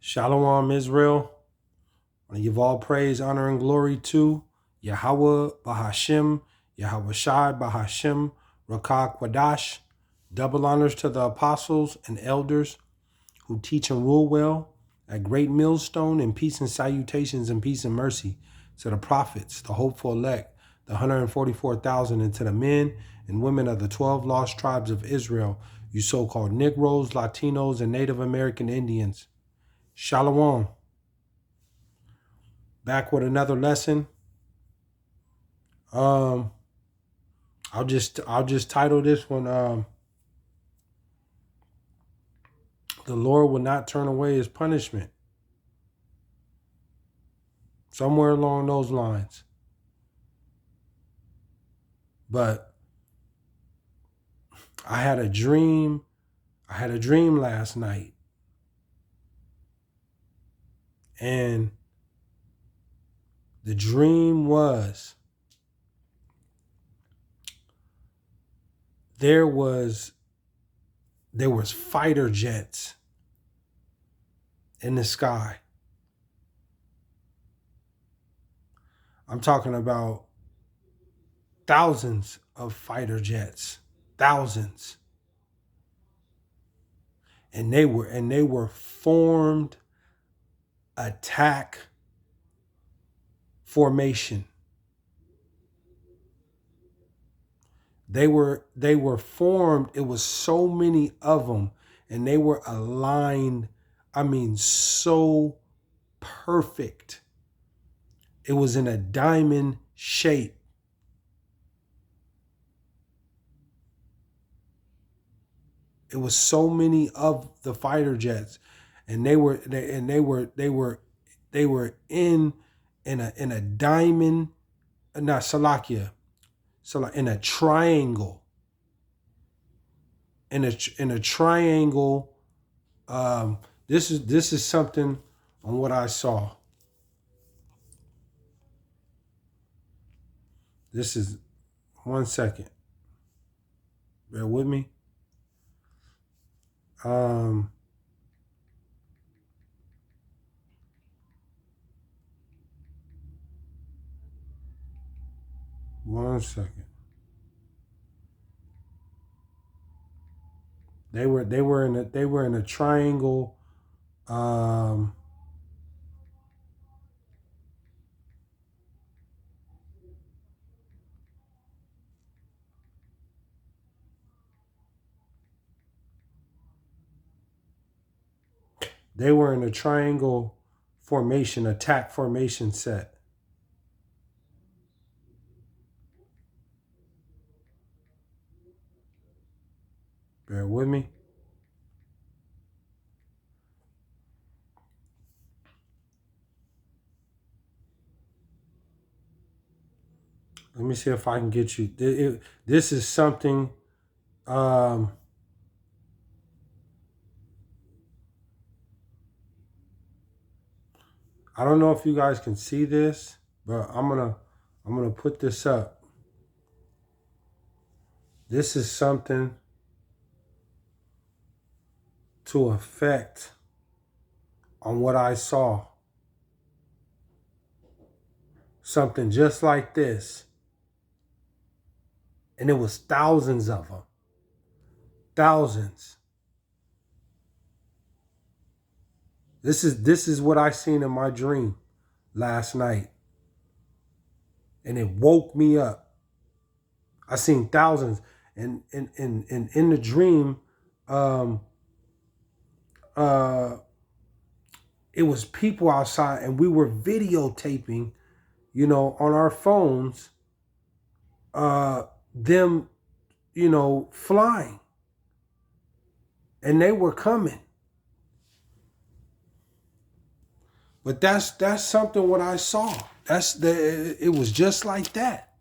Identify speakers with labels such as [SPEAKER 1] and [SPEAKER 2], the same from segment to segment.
[SPEAKER 1] Shalom, Israel. I give all praise, honor, and glory to Yahawah, BASHAM, YAHAWAHSHI, BASHAM, Rakah Kwadash. Double honors to the apostles and elders who teach and rule well at Great Millstone, and peace and salutations and peace and mercy to the prophets, the hopeful elect, the 144,000, and to the men and women of the 12 lost tribes of Israel, you so-called Negroes, Latinos, and Native American Indians. Shalom. Back with another lesson. I'll just title this one, The Lord Will Not Turn Away His Punishment. Somewhere along those lines. But I had a dream last night. And the dream was there was fighter jets in the sky. I'm talking about thousands of fighter jets, thousands. And they were formed attack formation. They were formed. It was so many of them, and they were aligned. I mean, so perfect. It was in a diamond shape. It was so many of the fighter jets, and they were in a diamond, not Salakia. So like in a triangle, in a triangle. This is something on what I saw. This is 1 second. Bear with me. 1 second. They were in a triangle. They were in a triangle formation, attack formation set. Bear with me. Let me see if I can get you. This is something. I don't know if you guys can see this, but I'm gonna put this up. This is something to affect on what I saw. Something just like this. And it was thousands of them. Thousands. This is what I seen in my dream last night. And it woke me up. I seen thousands. And in the dream, it was people outside, and we were videotaping, on our phones, them, flying. And they were coming. But that's something what I saw. It was just like that.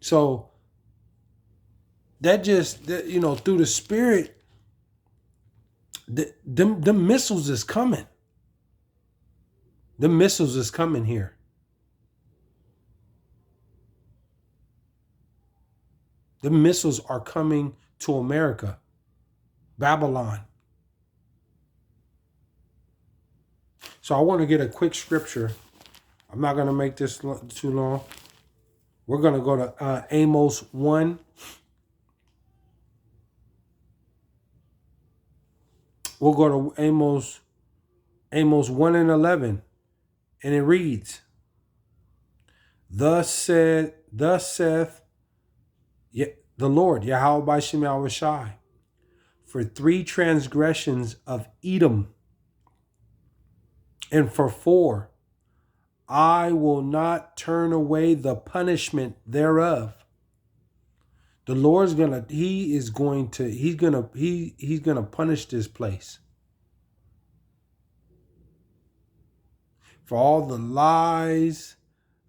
[SPEAKER 1] So that just, through the spirit, the missiles is coming. The missiles is coming here. The missiles are coming to America, Babylon. So I want to get a quick scripture. I'm not going to make this too long. We're going to go to Amos 1. We'll go to Amos 1 and 11. And it reads, Thus saith the Lord, YAHAWAHSHI, for 3 transgressions of Edom, and for 4, I will not turn away the punishment thereof. The Lord's gonna punish this place for all the lies,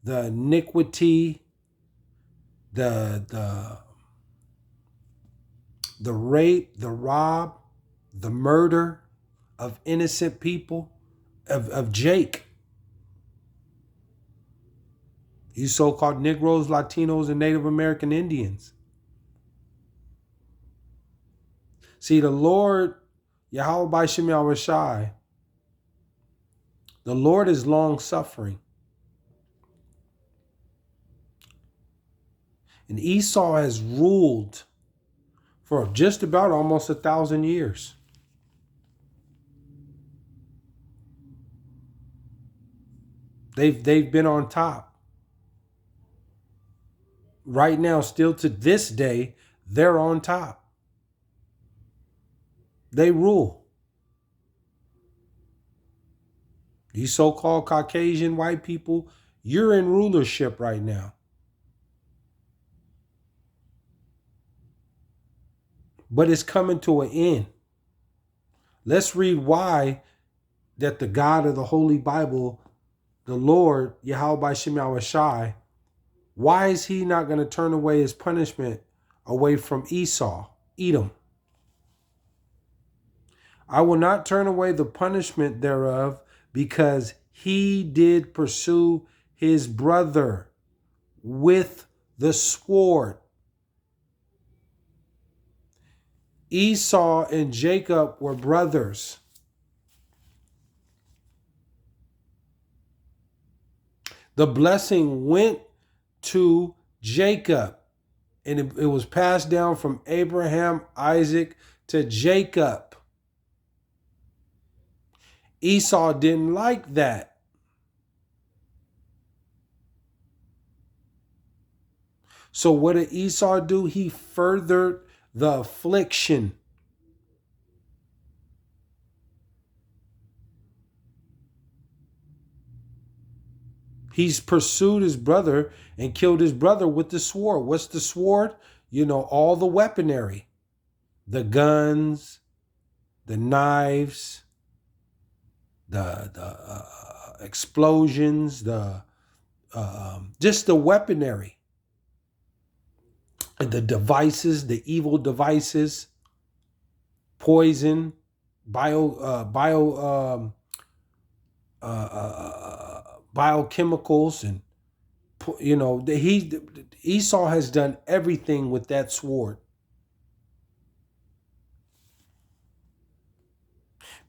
[SPEAKER 1] the iniquity, the rape, the rob, the murder of innocent people, of Jake. These so-called Negroes, Latinos, and Native American Indians. See, the Lord, YAHAWAHSHI, the Lord is long-suffering. And Esau has ruled for just about almost 1,000 years. They've been on top. Right now, still to this day, they're on top. They rule. These so-called Caucasian white people, you're in rulership right now. But it's coming to an end. Let's read why that the God of the Holy Bible, the Lord, YAHAWAHSHI, why is he not going to turn away his punishment away from Esau, Edom? I will not turn away the punishment thereof, because he did pursue his brother with the sword. Esau and Jacob were brothers. The blessing went to Jacob, and it was passed down from Abraham, Isaac to Jacob. Esau didn't like that. So what did Esau do? He furthered the affliction. He's pursued his brother and killed his brother with the sword. What's the sword? You know, all the weaponry, the guns, the knives, the explosions, just the weaponry, the devices, the evil devices, poison, biochemicals, and you know, Esau has done everything with that sword.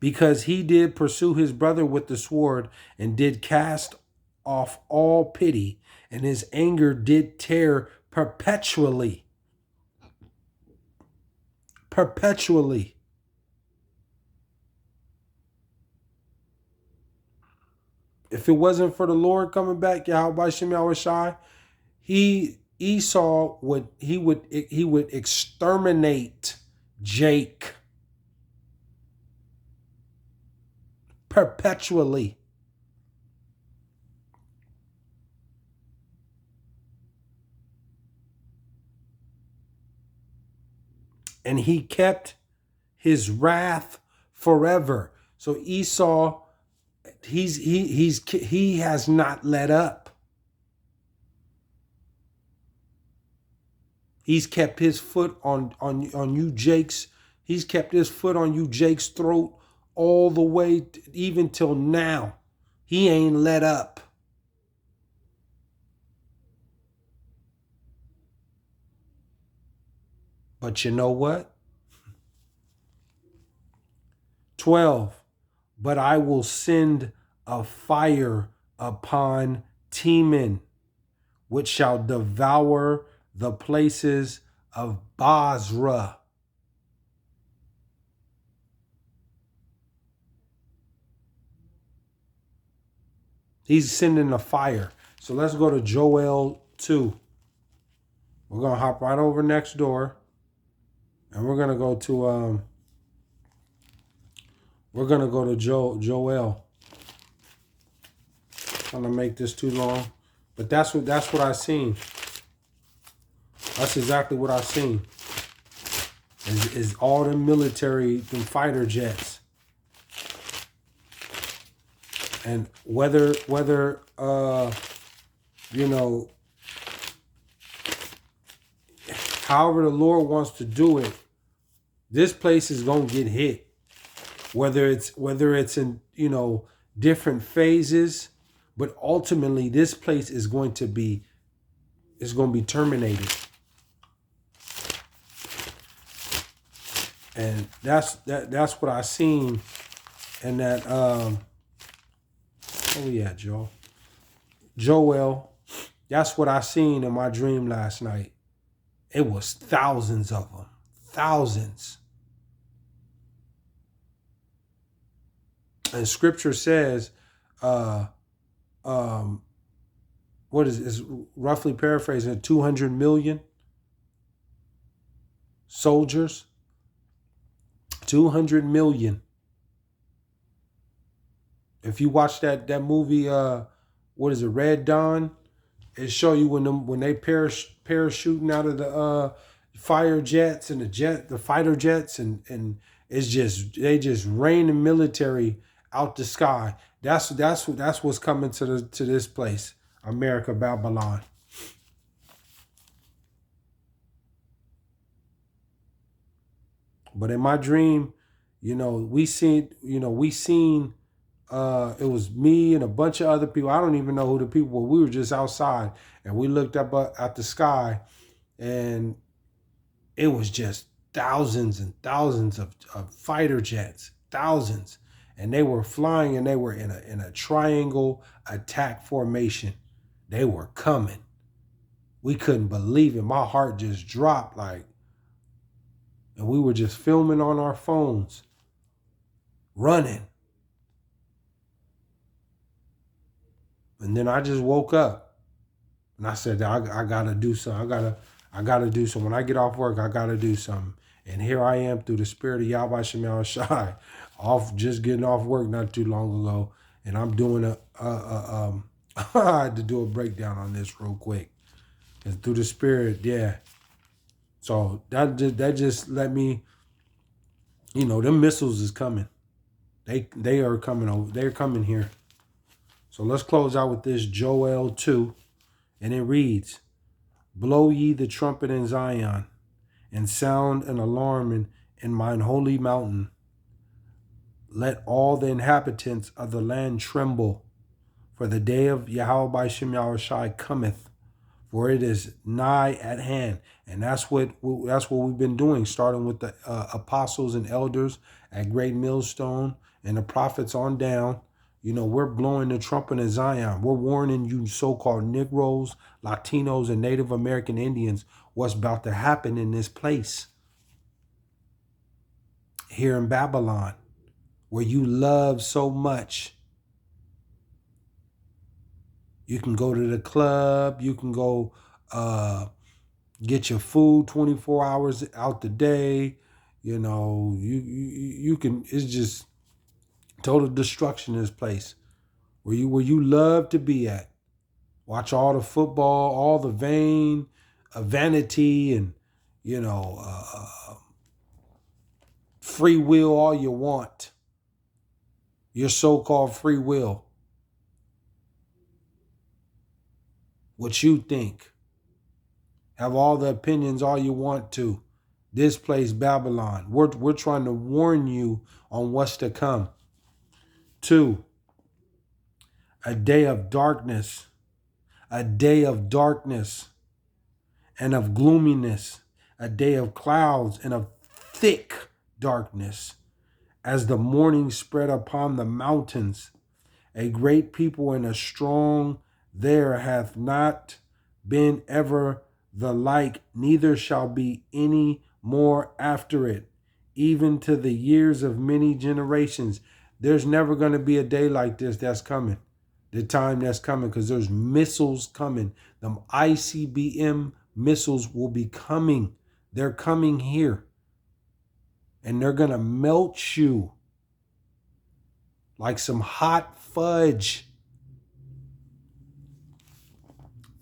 [SPEAKER 1] Because he did pursue his brother with the sword, and did cast off all pity, and his anger did tear perpetually. Perpetually. If it wasn't for the Lord coming back, YAHAWAHSHI, Esau would exterminate Jake. Perpetually. And he kept his wrath forever. So Esau, he has not let up. He's kept his foot on you, Jake's. He's kept his foot on you, Jake's throat all the way, even till now. He ain't let up. But you know what? 12. But I will send of fire upon Teman, which shall devour the places of Basra. He's sending a fire. So let's go to Joel 2. We're going to hop right over next door. And we're going to go to Joel. I'm going to make this too long. But that's what I seen. That's exactly what I seen. Is all the military, them fighter jets. And whether you know, however the Lord wants to do it, this place is gonna get hit. Whether it's in, you know, different phases, but ultimately this place is going to be terminated. And that's what I seen in that where we at, Joe? Joel. That's what I seen in my dream last night. It was thousands of them. Thousands. And scripture says, what is roughly paraphrasing, 200 million soldiers. 200 million. If you watch that movie, what is it, Red Dawn? It show you when they parachuting out of the fire jets and the fighter jets, and it's just they just rain the military out the sky. That's what's coming to this place, America, Babylon. But in my dream, you know, we seen it was me and a bunch of other people. I don't even know who the people were. We were just outside and we looked up at the sky, and it was just thousands and thousands of fighter jets, thousands. And they were flying, and they were in a triangle attack formation. They were coming. We couldn't believe it. My heart just dropped, like, and we were just filming on our phones, running. And then I just woke up and I said, I gotta do something. I gotta do something. When I get off work, I gotta do something. And here I am through the spirit of YAHAWAHSHI, just getting off work not too long ago. And I'm doing I had to do a breakdown on this real quick. And through the spirit, yeah. So that just let me, you know, them missiles is coming. They are coming over. They're coming here. So let's close out with this Joel 2. And it reads, blow ye the trumpet in Zion, and sound an alarm in mine holy mountain. Let all the inhabitants of the land tremble, for the day of YAHAWAHSHI cometh, for it is nigh at hand. And that's what we've been doing, starting with the apostles and elders at Great Millstone and the prophets on down. You know, we're blowing the trumpet in Zion. We're warning you so-called Negroes, Latinos, and Native American Indians what's about to happen in this place here in Babylon, where you love so much. You can go to the club. You can go get your food 24 hours out the day. You know, you can. It's just total destruction in this place where you love to be at. Watch all the football, all the vanity, and you know, free will all you want. Your so-called free will. What you think. Have all the opinions all you want to. This place, Babylon. We're trying to warn you on what's to come. 2, a day of darkness. A day of darkness and of gloominess. A day of clouds and of thick darkness, as the morning spread upon the mountains, A great people and a strong there hath not been ever the like, neither shall be any more after it, even to the years of many generations. There's never going to be a day like this that's coming. The time that's coming, because there's missiles coming. Them ICBM missiles will be coming. They're coming here. And they're going to melt you like some hot fudge.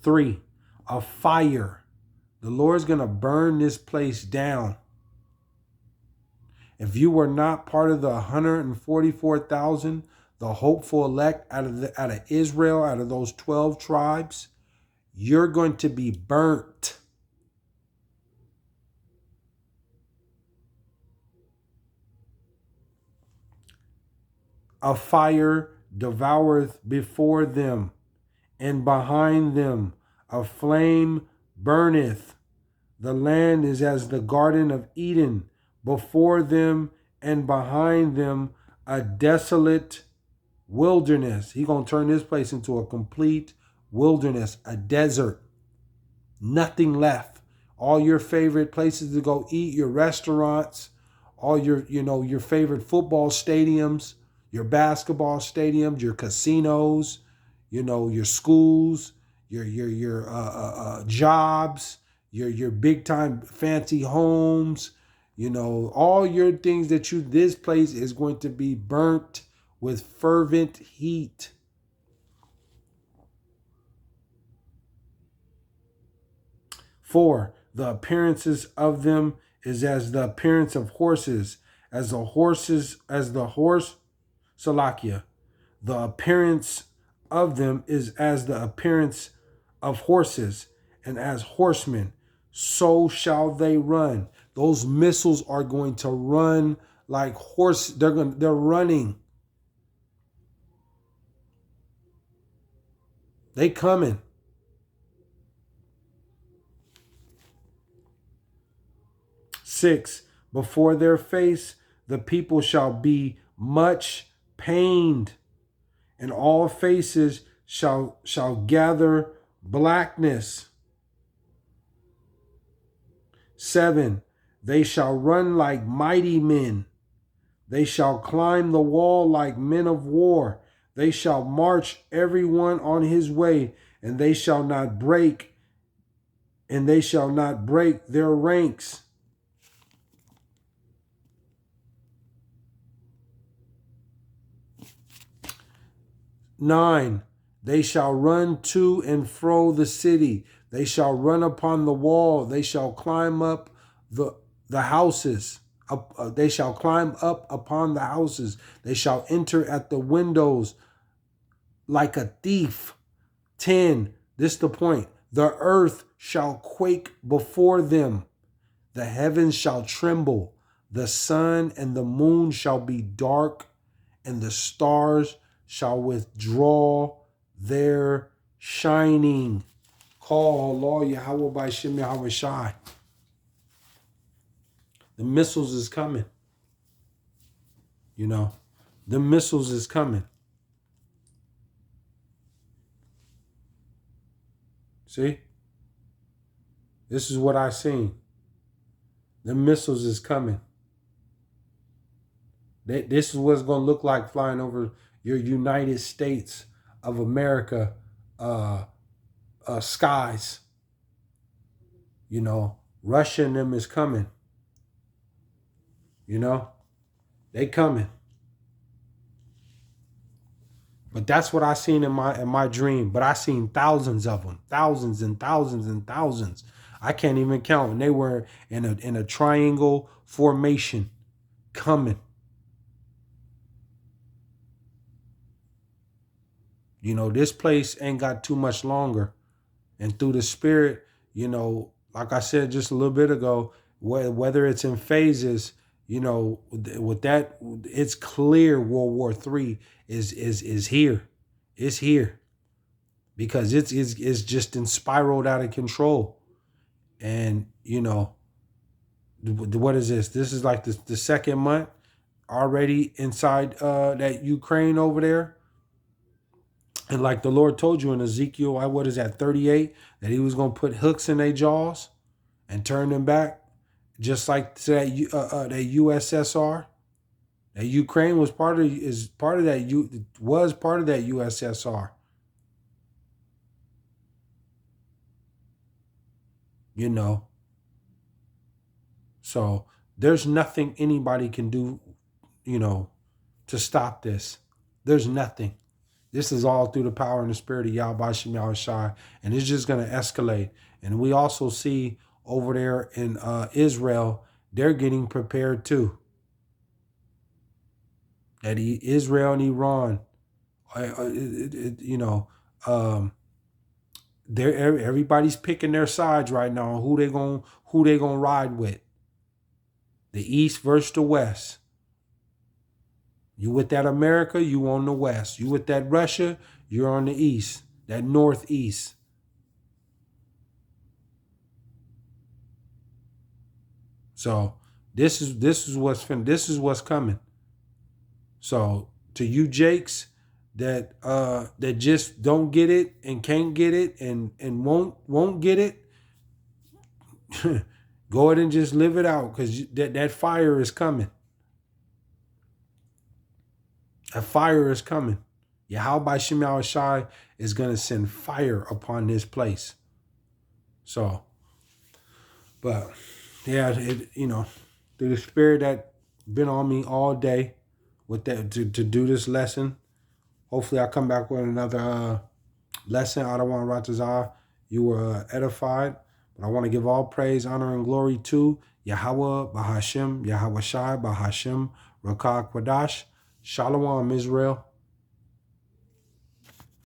[SPEAKER 1] 3, a fire. The Lord's going to burn this place down. If you were not part of the 144,000, the hopeful elect out of Israel, out of those 12 tribes, you're going to be burnt. A fire devoureth before them, and behind them a flame burneth. The land is as the Garden of Eden, before them and behind them a desolate wilderness. He's going to turn this place into a complete wilderness, a desert. Nothing left. All your favorite places to go eat, your restaurants, all your favorite football stadiums, your basketball stadiums, your casinos, your schools, your jobs, your big time fancy homes, all your things this place is going to be burnt with fervent heat. For the appearances of them is as the appearance of horses, Salakia. The appearance of them is as the appearance of horses, and as horsemen, so shall they run. Those missiles are going to run like horse. They're running. They coming. 6, before their face the people shall be much pained, and all faces shall gather blackness. 7, they shall run like mighty men. They shall climb the wall like men of war. They shall march every one on his way, and they shall not break their ranks. 9, they shall run to and fro the city. They shall run upon the wall. They shall climb up the houses. They shall climb up upon the houses. They shall enter at the windows like a thief. 10, this is the point. The earth shall quake before them. The heavens shall tremble. The sun and the moon shall be dark, and the stars shall withdraw their shining. Call Allah Yahawah BASHAM YAHAWAHSHI. The missiles is coming. The missiles is coming. See? This is what I seen. The missiles is coming. This is what it's going to look like flying over your United States of America skies. Russia and them is coming. They coming. But that's what I seen in my dream. But I seen thousands of them, thousands and thousands and thousands. I can't even count. And they were in a triangle formation coming. This place ain't got too much longer. And through the spirit, like I said just a little bit ago, whether it's in phases, with that, it's clear World War III is here. It's here. Because it's just spiraled out of control. And, what is this? This is like the second month already inside that Ukraine over there. And like the Lord told you in Ezekiel, what is that, 38, that he was going to put hooks in their jaws and turn them back, just like to that that USSR. That Ukraine was part of that USSR. You know, so there's nothing anybody can do, to stop this. There's nothing. This is all through the power and the spirit of YAHAWAHSHI, and it's just going to escalate. And we also see over there in Israel, they're getting prepared too. That Israel and Iran, everybody's picking their sides right now. Who they gonna ride with? The East versus the West. You with that America, you on the West. You with that Russia, you're on the East, that Northeast. So this is what's coming. So to you Jakes that just don't get it and can't get it and won't get it, go ahead and just live it out, because that fire is coming. A fire is coming. YAHAWAHSHI is going to send fire upon this place. So, but yeah, through the spirit that been on me all day with that to do this lesson. Hopefully I come back with another lesson. I don't want Ratazah. You were edified. But I want to give all praise, honor, and glory to Yahawah, BAHASHM, YAHAWAHSHI, BAHASHM, Rakah Kwadash. Shalom, Israel.